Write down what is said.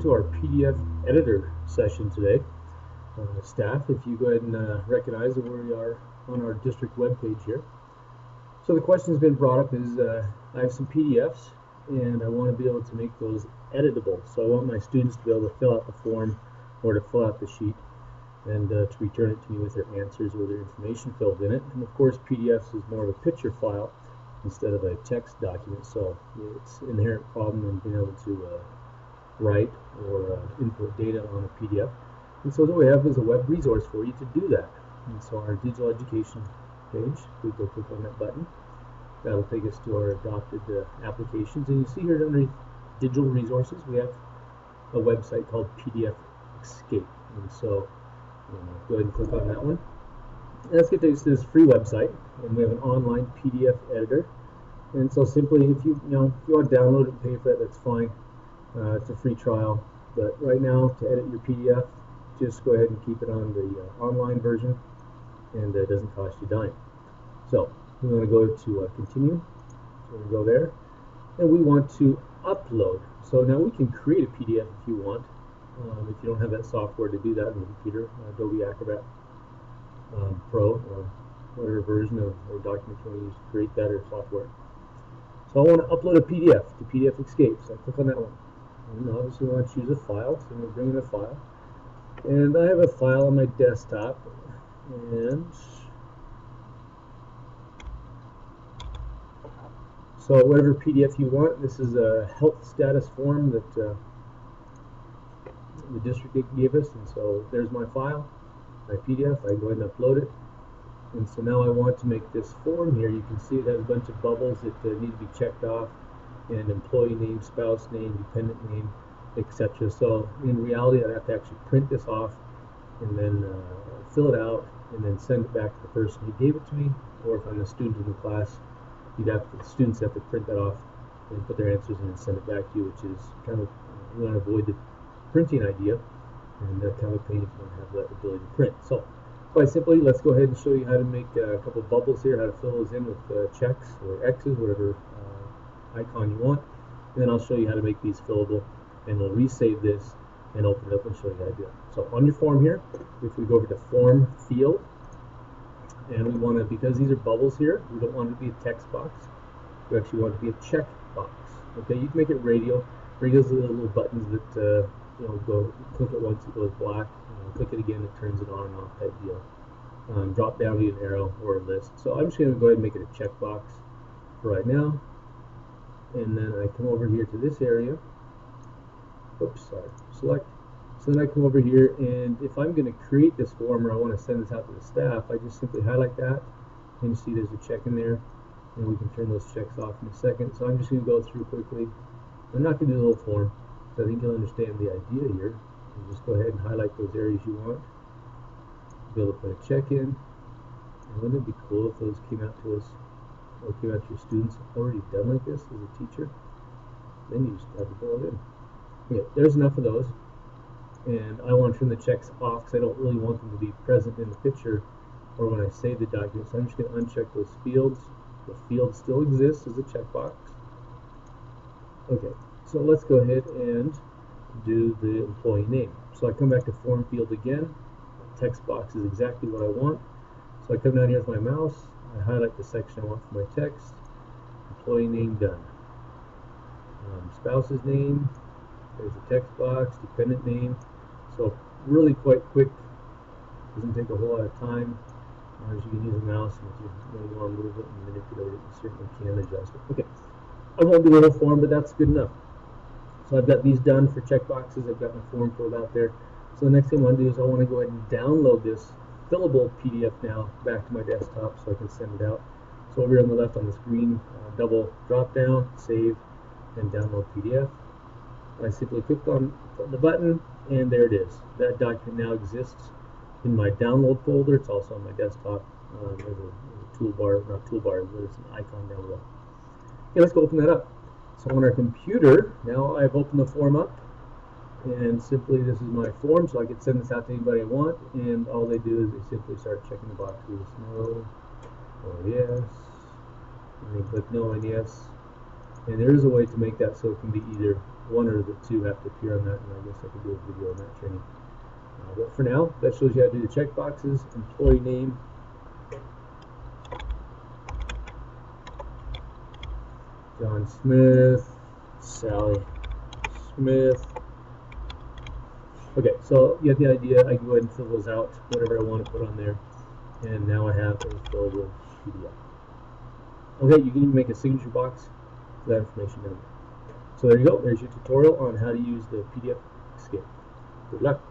to our PDF editor session today. Staff, if you go ahead and recognize where we are on our district web page here. So the question has been brought up is I have some PDFs and I want to be able to make those editable. So I want my students to be able to fill out the form or to fill out the sheet and to return it to me with their answers or their information filled in it. And of course PDFs is more of a picture file instead of a text document, so it's an inherent problem in being able to write or input data on a PDF. And so what we have is a web resource for you to do that. And so our digital education page, we go click on that button. That'll take us to our adopted applications. And you see here under digital resources, we have a website called PDF Escape. And so go ahead and click on that one. And let's get to this free website. And we have an online PDF editor. And so simply, if you want to download it and pay for it, that's fine. It's a free trial. But right now, to edit your PDF, just go ahead and keep it on the online version, and it doesn't cost you a dime. So we want to go to continue. So we go there, and we want to upload. So now we can create a PDF if you want. If you don't have that software to do that on the computer, Adobe Acrobat Pro or whatever version of or document you want to use to create that or software. So I want to upload a PDF to PDF Escape. So I click on that one. And obviously I want to choose a file, so I'm going to bring in a file. And I have a file on my desktop, and so whatever PDF you want, this is a health status form that the district gave us, and so there's my file, my PDF. I go ahead and upload it, and so now I want to make this form here. You can see it has a bunch of bubbles that need to be checked off, and employee name, spouse name, dependent name, etc. So in reality, I have to actually print this off and then fill it out and then send it back to the person who gave it to me. Or if I'm a student in the class, the students have to print that off and put their answers in and send it back to you, which is kind of, you want to avoid the printing idea, and kind of a pain if you don't have that ability to print. So quite simply, let's go ahead and show you how to make a couple of bubbles here, how to fill those in with checks or X's, whatever icon you want. And then I'll show you how to make these fillable, and we'll resave this and open it up and show you how to do it. So on your form here, if we go over to form field, and we want to, because these are bubbles here, we don't want it to be a text box. We actually want it to be a check box. Okay, you can make it radial. Radials are the little buttons that go click it once it goes black, click it again it turns it on and off type deal. Drop down to an arrow or a list. So I'm just going to go ahead and make it a check box for right now. And then I come over here to this area. Oops, sorry. Select. So then I come over here, and if I'm going to create this form or I want to send this out to the staff, I just simply highlight that, and you see there's a check in there, and we can turn those checks off in a second. So I'm just going to go through quickly. I'm not going to do the whole form, so I think you'll understand the idea here. You just go ahead and highlight those areas you want. Be able to put a check in. And wouldn't it be cool if those came out to us, or came out to your students already done like this as a teacher? Then you just have to fill it in. Okay, there's enough of those, and I want to turn the checks off because I don't really want them to be present in the picture or when I save the document. So I'm just going to uncheck those fields. The field still exists as a checkbox. Okay, so let's go ahead and do the employee name. So I come back to form field again. Text box is exactly what I want. So I come down here with my mouse. I highlight the section I want for my text. Employee name done. Spouse's name. There's a text box, dependent name. So really quite quick. Doesn't take a whole lot of time. As you can use a mouse, and if you want to move it and manipulate it, you certainly can adjust it. Okay, I won't do the whole form, but that's good enough. So I've got these done for check boxes. I've got my form filled out there. So the next thing I want to do is I want to go ahead and download this fillable PDF now back to my desktop so I can send it out. So over here on the left on this green double drop down, save, and download PDF. I simply click on the button, and there it is. That document now exists in my download folder. It's also on my desktop. There's a toolbar, not toolbar, but it's an icon down below. Okay, let's go open that up. So on our computer, now I've opened the form up, and simply this is my form, so I can send this out to anybody I want, and all they do is they simply start checking the boxes. No, or yes, and they click no and yes. And there is a way to make that so it can be either one or the two have to appear on that, and I guess I could do a video on that training. But for now, that shows you how to do the check boxes. Employee name, John Smith, Sally Smith. Okay, so you have the idea. I can go ahead and fill those out, whatever I want to put on there, and now I have a fillable PDF. Okay, you can even make a signature box for that information down there. So there you go. There's your tutorial on how to use the PDF escape. Good luck.